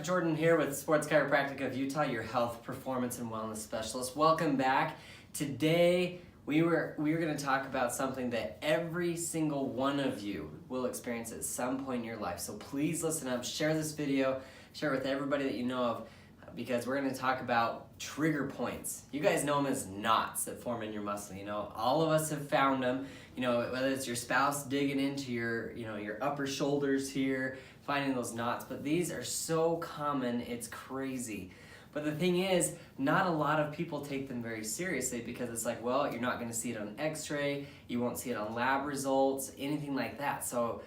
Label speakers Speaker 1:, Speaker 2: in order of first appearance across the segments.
Speaker 1: Dr. Jordan here with Sports Chiropractic of Utah, your health, performance, and wellness specialist. Welcome back. Today, we were going to talk about something that every single one of you will experience at some point in your life. So please listen up, share this video, share it with everybody that you know of, because we're going to talk about trigger points. You guys know them as knots that form in your muscle. You know, all of us have found them. You know, whether it's your spouse digging into your upper shoulders here, finding those knots. But these are so common, it's crazy. But the thing is, not a lot of people take them very seriously because it's like, well, you're not going to see it on x-ray, you won't see it on lab results, anything like that. So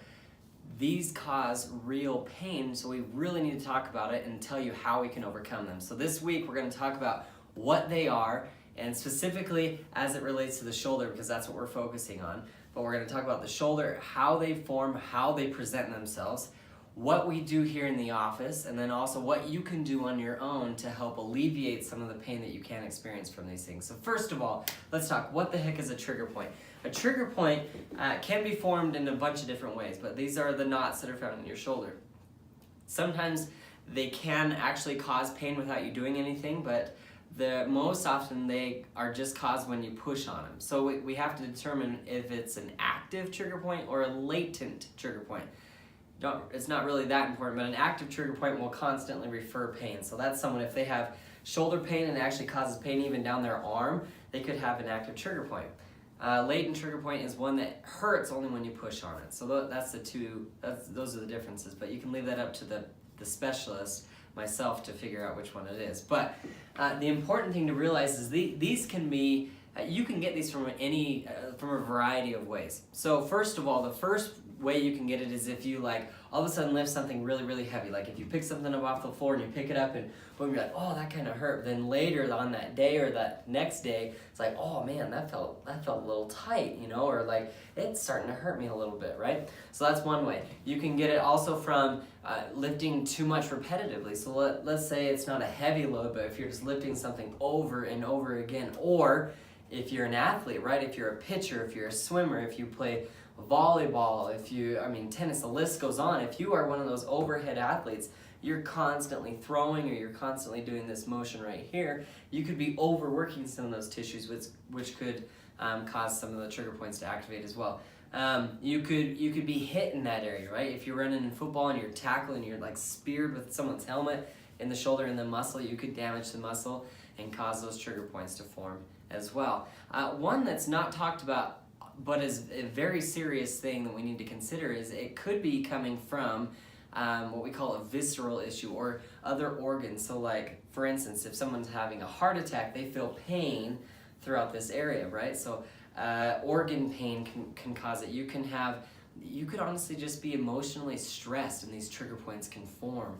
Speaker 1: these cause real pain, so we really need to talk about it and tell you how we can overcome them. So this week we're going to talk about what they are, and specifically as it relates to the shoulder, because that's what we're focusing on. But we're going to talk about the shoulder, how they form, how they present themselves, what we do here in the office, and then also what you can do on your own to help alleviate some of the pain that you can experience from these things. So first of all, let's talk, what the heck is a trigger point? A trigger point can be formed in a bunch of different ways, but these are the knots that are found in your shoulder. Sometimes they can actually cause pain without you doing anything, but most often they are just caused when you push on them. So we have to determine if it's an active trigger point or a latent trigger point. It's not really that important, but an active trigger point will constantly refer pain. So that's someone, if they have shoulder pain and it actually causes pain even down their arm, they could have an active trigger point. Latent trigger point is one that hurts only when you push on it. So those are the differences, but you can leave that up to the specialist, myself, to figure out which one it is. But the important thing to realize is these can be, you can get these from from a variety of ways. So first of all, the first way you can get it is if you all of a sudden lift something really, really heavy. Like if you pick something up off the floor and you pick it up and boom, you're like, oh, that kind of hurt. Then later on that day or that next day, it's like, oh man, that felt a little tight, or like it's starting to hurt me a little bit, right? So that's one way. You can get it also from lifting too much repetitively. So let's say it's not a heavy load, but if you're just lifting something over and over again, or if you're an athlete, right? If you're a pitcher, if you're a swimmer, if you play volleyball, tennis, the list goes on. If you are one of those overhead athletes, you're constantly throwing or you're constantly doing this motion right here, you could be overworking some of those tissues, which could cause some of the trigger points to activate as well. You could be hit in that area, right? If you're running in football and you're tackling, you're like speared with someone's helmet in the shoulder and the muscle, you could damage the muscle and cause those trigger points to form as well. One that's not talked about but is a very serious thing that we need to consider is it could be coming from what we call a visceral issue or other organs. So like, for instance, if someone's having a heart attack, they feel pain throughout this area, right? So organ pain can cause it. You could honestly just be emotionally stressed and these trigger points can form.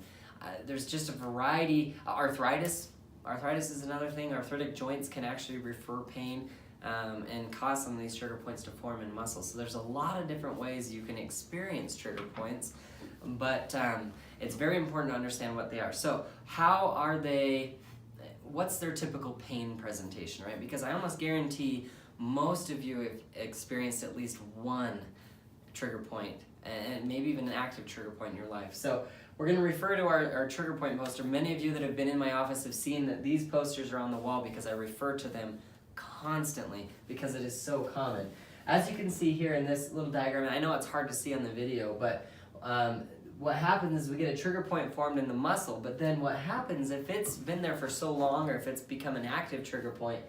Speaker 1: There's just a variety. Arthritis is another thing. Arthritic joints can actually refer pain and cause some of these trigger points to form in muscles. So there's a lot of different ways you can experience trigger points, but it's very important to understand what they are. So how are they, what's their typical pain presentation, right? Because I almost guarantee most of you have experienced at least one trigger point, and maybe even an active trigger point in your life. So we're going to refer to our trigger point poster. Many of you that have been in my office have seen that these posters are on the wall because I refer to them constantly because it is so common. As you can see here in this little diagram, I know it's hard to see on the video, but what happens is we get a trigger point formed in the muscle, but then what happens if it's been there for so long or if it's become an active trigger point,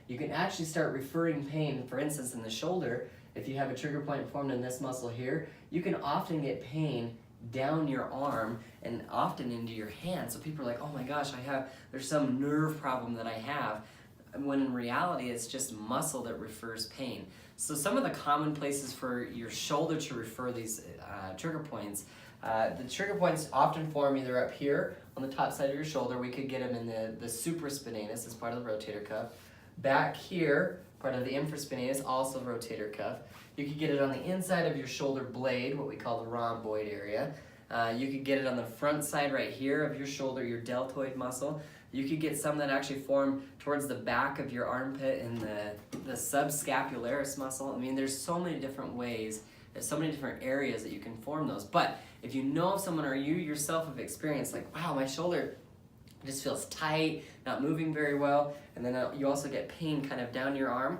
Speaker 1: you can actually start referring pain. For instance, in the shoulder, if you have a trigger point formed in this muscle here, you can often get pain down your arm and often into your hand. So people are like, oh my gosh, there's some nerve problem that I have, when in reality it's just muscle that refers pain. So some of the common places for your shoulder to refer these trigger points, the trigger points often form either up here on the top side of your shoulder. We could get them in the supraspinatus as part of the rotator cuff. Back here, part of the infraspinatus, also rotator cuff. You could get it on the inside of your shoulder blade, what we call the rhomboid area. You could get it on the front side right here of your shoulder, your deltoid muscle. You could get some that actually form towards the back of your armpit in the subscapularis muscle. I mean, there's so many different ways There's so many different areas that you can form those. But if you know of someone or you yourself have experienced like, wow, my shoulder just feels tight, not moving very well, and then you also get pain kind of down your arm,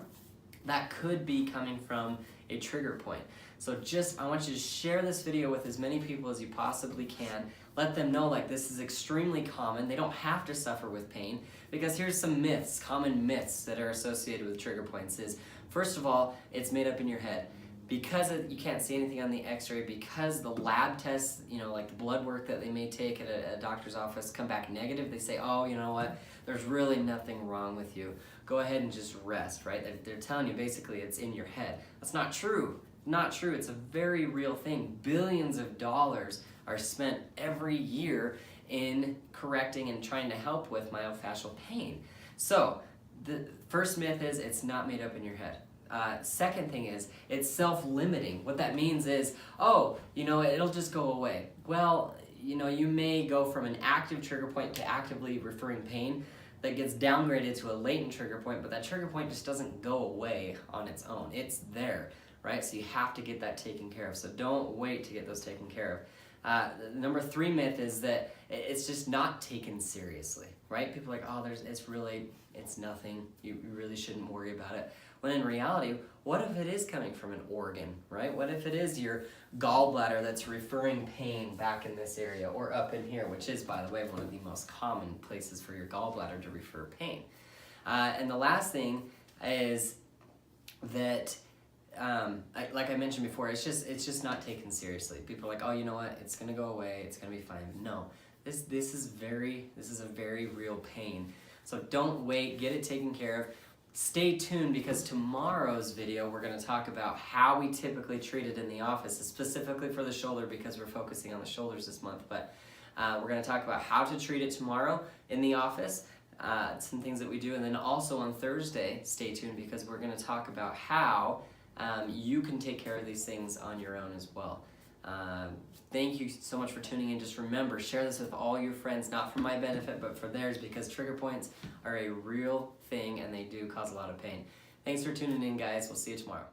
Speaker 1: that could be coming from a trigger point. So I want you to share this video with as many people as you possibly can. Let them know like this is extremely common. They don't have to suffer with pain, because here's some myths, common myths that are associated with trigger points is, first of all, it's made up in your head. Because you can't see anything on the x-ray, because the lab tests, like the blood work that they may take at a doctor's office come back negative, they say, oh, you know what, there's really nothing wrong with you. Go ahead and just rest, right? They're telling you basically it's in your head. That's not true. Not true. It's a very real thing. Billions of dollars are spent every year in correcting and trying to help with myofascial pain. So the first myth is it's not made up in your head. Second thing is it's self-limiting. What that means is, it'll just go away. Well, you may go from an active trigger point to actively referring pain that gets downgraded to a latent trigger point, but that trigger point just doesn't go away on its own. It's there, right? So you have to get that taken care of. So don't wait to get those taken care of. The number 3 myth is that it's just not taken seriously, right? People are like, oh, it's nothing. You really shouldn't worry about it. When in reality, what if it is coming from an organ, right? What if it is your gallbladder that's referring pain back in this area or up in here, which is, by the way, one of the most common places for your gallbladder to refer pain. And the last thing is that, like I mentioned before, it's just not taken seriously. People are like, oh, you know what? It's gonna go away. It's gonna be fine. No, this is a very real pain. So don't wait. Get it taken care of. Stay tuned, because tomorrow's video we're going to talk about how we typically treat it in the office, specifically for the shoulder, because we're focusing on the shoulders this month. But we're going to talk about how to treat it tomorrow in the office, some things that we do, and then also on Thursday, stay tuned, because we're going to talk about how you can take care of these things on your own as well. Thank you so much for tuning in. Just remember, share this with all your friends, not for my benefit, but for theirs, because trigger points are a real thing and they do cause a lot of pain. Thanks for tuning in, guys. We'll see you tomorrow.